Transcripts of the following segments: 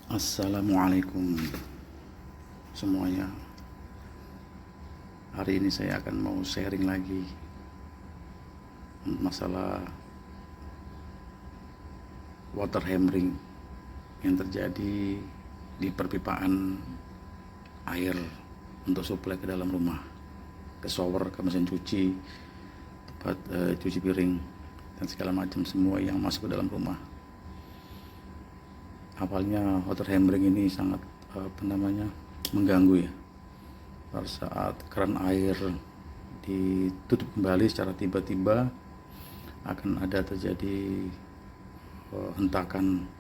Assalamualaikum semuanya. Hari ini saya akan mau sharing lagi masalah water hammering yang terjadi di perpipaan air untuk suplai ke dalam rumah, ke shower, ke mesin cuci, tempat cuci piring dan segala macam, semua yang masuk ke dalam rumah. Awalnya water hammering ini sangat mengganggu ya. Pada saat keran air ditutup kembali secara tiba-tiba, akan ada terjadi hentakan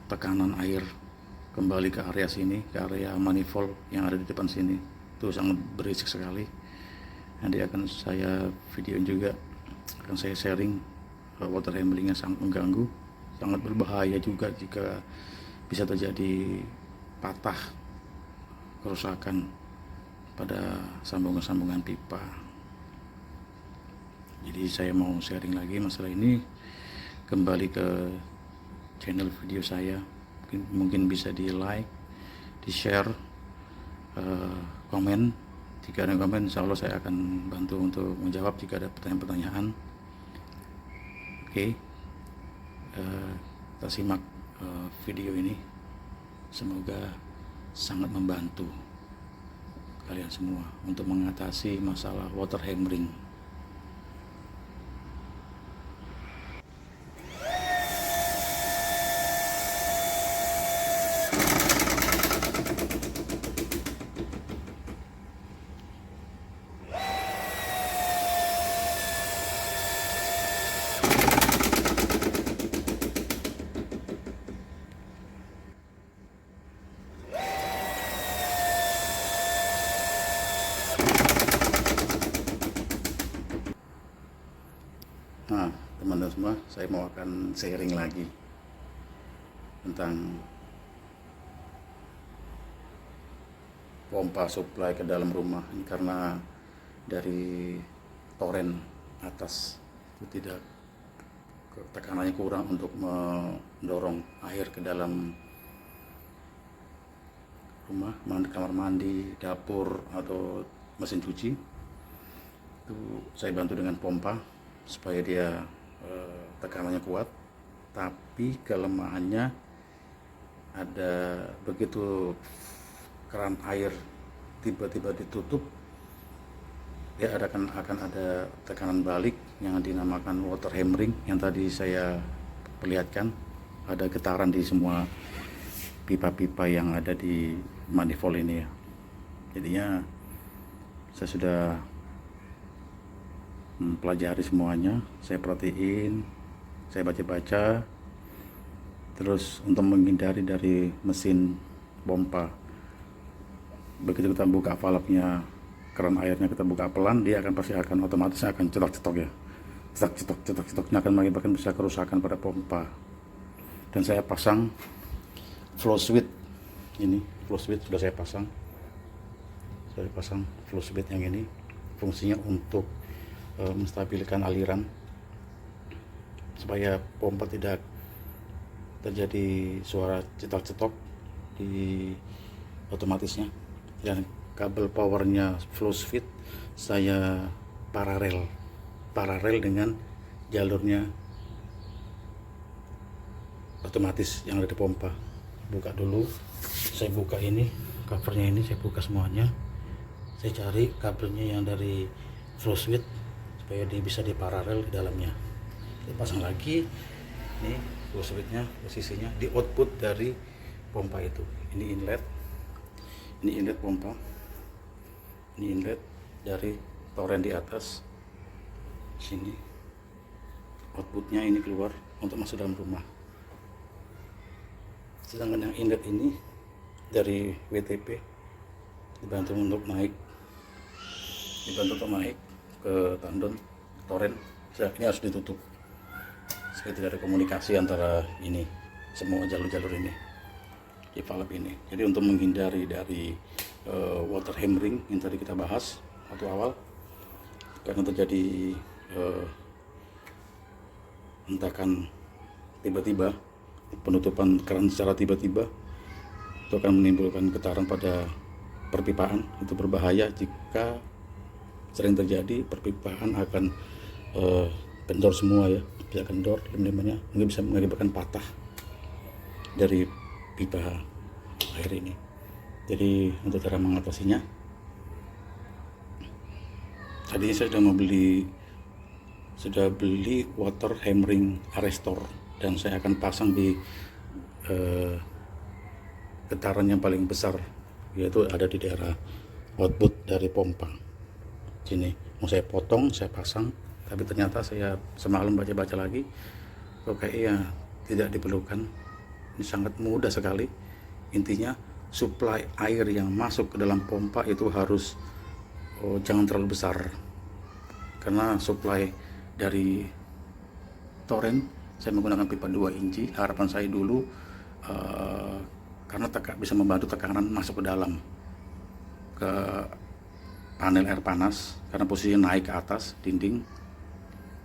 tekanan air kembali ke area sini, ke area manifold yang ada di depan sini. Itu sangat berisik sekali. Nanti akan saya videoin juga, akan saya sharing. Water hammeringnya sangat mengganggu, sangat berbahaya juga jika bisa terjadi patah, kerusakan pada sambungan-sambungan pipa. Jadi saya mau sharing lagi masalah ini. Kembali ke channel video saya, mungkin bisa di like, di share, komen. Jika ada komen, insya Allah saya akan bantu untuk menjawab jika ada pertanyaan-pertanyaan. Oke. Kita simak video ini, semoga sangat membantu kalian semua untuk mengatasi masalah water hammering. Nah, teman-teman semua, saya mau akan sharing lagi tentang pompa suplai ke dalam rumah. Ini karena dari toren atas itu tidak, tekanannya kurang untuk mendorong air ke dalam rumah, kamar mandi, dapur, atau mesin cuci. Itu saya bantu dengan pompa supaya dia tekanannya kuat, tapi kelemahannya ada begitu keran air tiba-tiba ditutup, ya akan ada tekanan balik yang dinamakan water hammering yang tadi saya perlihatkan. Ada getaran di semua pipa-pipa yang ada di manifold ini ya. Jadinya saya sudah mempelajari semuanya, saya perhatiin, saya baca-baca. Terus untuk menghindari dari mesin pompa, begitu kita buka valve-nya, keran airnya kita buka pelan, dia pasti akan otomatis akan cetok-cetok ya, cetok-cetok akan mengakibatkan bisa kerusakan pada pompa. Dan saya pasang flow switch ini, flow switch sudah saya pasang flow switch yang ini, fungsinya untuk menstabilkan aliran supaya pompa tidak terjadi suara cetok-cetok di otomatisnya. Dan kabel powernya flow switch saya paralel dengan jalurnya otomatis yang ada di pompa. Buka dulu, saya buka ini covernya, ini saya buka semuanya, saya cari kabelnya yang dari flow switch supaya dia bisa diparalel di dalamnya. Saya pasang lagi ini flow switchnya, posisinya di output dari pompa itu. Ini inlet pompa, ini inlet dari toren di atas sini, outputnya ini keluar untuk masuk dalam rumah. Sedangkan yang inlet ini dari WTP dibantu untuk naik ke tandon toren. Ini harus ditutup supaya tidak ada komunikasi antara ini, semua jalur-jalur ini di valve ini. Jadi untuk menghindari dari water hammering yang tadi kita bahas waktu awal, karena terjadi hentakan tiba-tiba penutupan keran secara tiba-tiba itu akan menimbulkan getaran pada perpipaan. Itu berbahaya jika sering terjadi. Perpipaan akan kendor semua ya, bisa kendor, lem-lemannya mungkin bisa mengakibatkan patah dari pipa air ini. Jadi untuk cara mengatasinya, tadi saya sudah beli water hammering arrestor, dan saya akan pasang di getaran yang paling besar, yaitu ada di daerah output dari pompa sini. Mau saya potong, saya pasang, tapi ternyata saya semalam baca-baca lagi, kayaknya tidak diperlukan. Ini sangat mudah sekali. Intinya suplai air yang masuk ke dalam pompa itu harus jangan terlalu besar, karena suplai dari toren saya menggunakan pipa 2 inci. Harapan saya dulu karena bisa membantu tekanan masuk ke dalam ke panel air panas, karena posisinya naik ke atas dinding,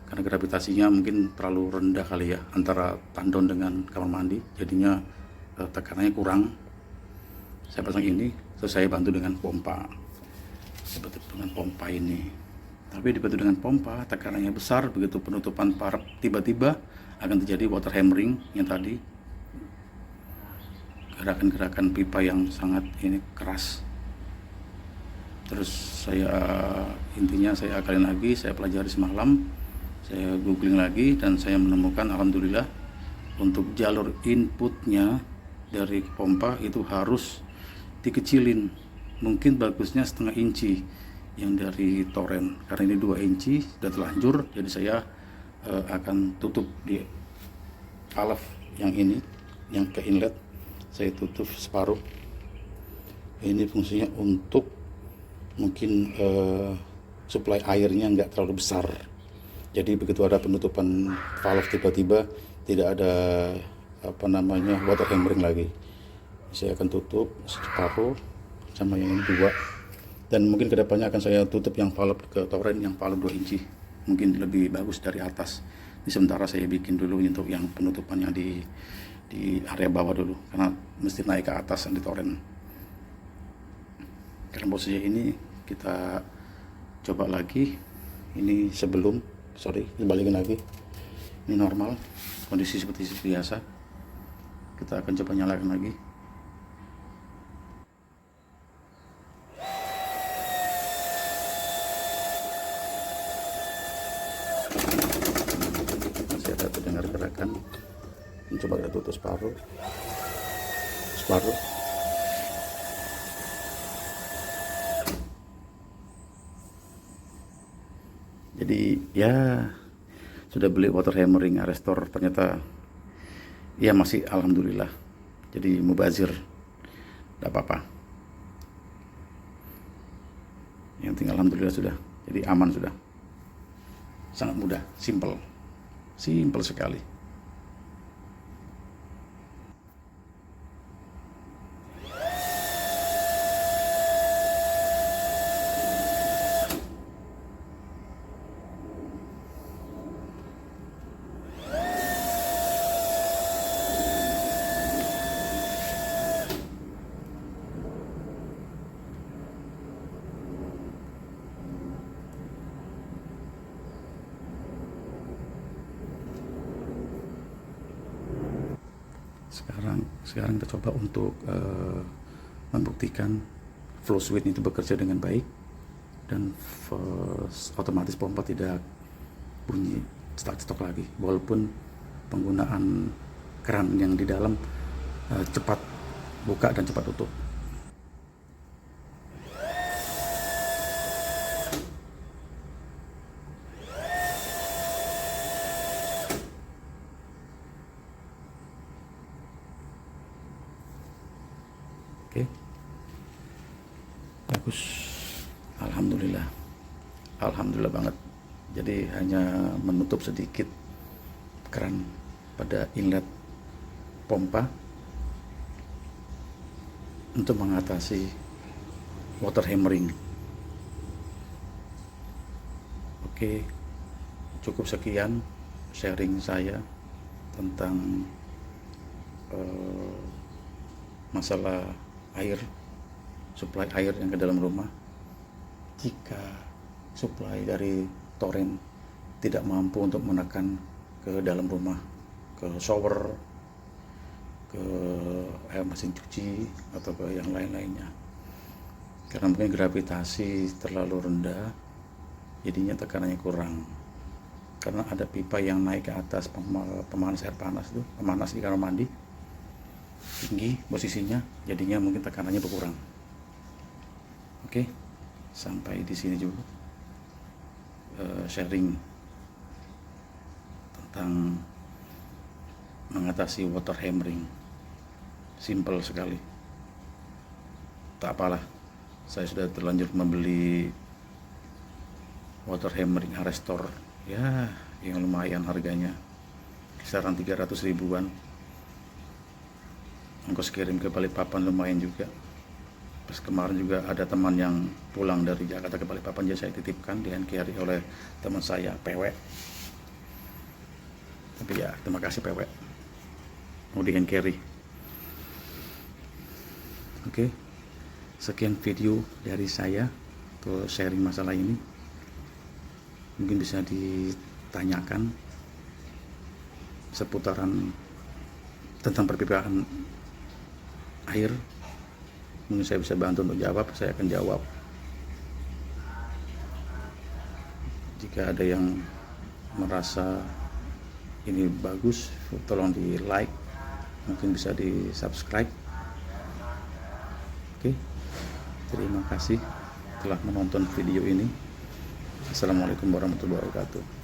karena gravitasinya mungkin terlalu rendah kali ya antara tandon dengan kamar mandi, jadinya tekanannya kurang. Saya pasang ini, terus saya bantu dengan pompa, seperti dengan pompa ini. Tapi dibantu dengan pompa, tekanannya besar, begitu penutupan parap tiba-tiba akan terjadi water hammering yang tadi, gerakan-gerakan pipa yang sangat ini keras. Terus intinya saya akalin lagi, saya pelajari semalam, saya googling lagi, dan saya menemukan alhamdulillah untuk jalur inputnya dari pompa itu harus dikecilin, mungkin bagusnya 0,5 inci yang dari toren, karena ini 2 inci sudah terlanjur. Jadi saya akan tutup di valve yang ini, yang ke inlet, saya tutup separuh. Ini fungsinya untuk mungkin suplai airnya nggak terlalu besar, jadi begitu ada penutupan valve tiba-tiba tidak ada water hammering lagi. Saya akan tutup separuh sama yang ini 2, dan mungkin kedepannya akan saya tutup yang valve ke toren yang valve 2 inci, mungkin lebih bagus dari atas. Ini sementara saya bikin dulu untuk yang penutupannya di area bawah dulu, karena mesti naik ke atas di toren. Karena posisi ini kita coba lagi, ini balikin lagi, ini normal, kondisi seperti biasa. Kita akan coba nyalakan lagi. Masih ada terdengar gerakan. Coba kita tutup separuh. Jadi ya sudah beli water hammering arrestor, ternyata ya masih alhamdulillah. Jadi mubazir, tidak apa-apa. Yang tinggal alhamdulillah sudah, jadi aman sudah. Sangat mudah, simple sekali. Sekarang kita coba untuk membuktikan flow switch itu bekerja dengan baik, dan otomatis pompa tidak bunyi cetak-cetok lagi, walaupun penggunaan keran yang di dalam cepat buka dan cepat tutup. Oke, bagus, alhamdulillah banget. Jadi hanya menutup sedikit keran pada inlet pompa untuk mengatasi water hammering. Oke, cukup sekian sharing saya tentang masalah air, suplai air yang ke dalam rumah. Jika suplai dari toren tidak mampu untuk menekan ke dalam rumah, ke shower, ke air mesin cuci, atau ke yang lain-lainnya, karena mungkin gravitasi terlalu rendah, jadinya tekanannya kurang. Karena ada pipa yang naik ke atas pemanas air panas itu, pemanas di kamar mandi, tinggi posisinya, jadinya mungkin tekanannya berkurang. Oke, sampai di sini juga sharing tentang mengatasi water hammering. Simple sekali, tak apalah, saya sudah terlanjur membeli water hammering arrestor ya, yang lumayan harganya, kisaran 300 ribuan. Ongkos kirim ke Balikpapan lumayan juga. Pas kemarin juga ada teman yang pulang dari Jakarta ke Balikpapan, jadi saya titipkan di hand carry oleh teman saya, PW. Tapi ya, terima kasih PW, mau di hand carry. Oke, sekian video dari saya untuk sharing masalah ini. Mungkin bisa ditanyakan seputaran tentang perpipaan air, mungkin saya bisa bantu untuk jawab, saya akan jawab. Jika ada yang merasa ini bagus, tolong di like, mungkin bisa di subscribe. Oke, terima kasih telah menonton video ini. Assalamualaikum warahmatullahi wabarakatuh.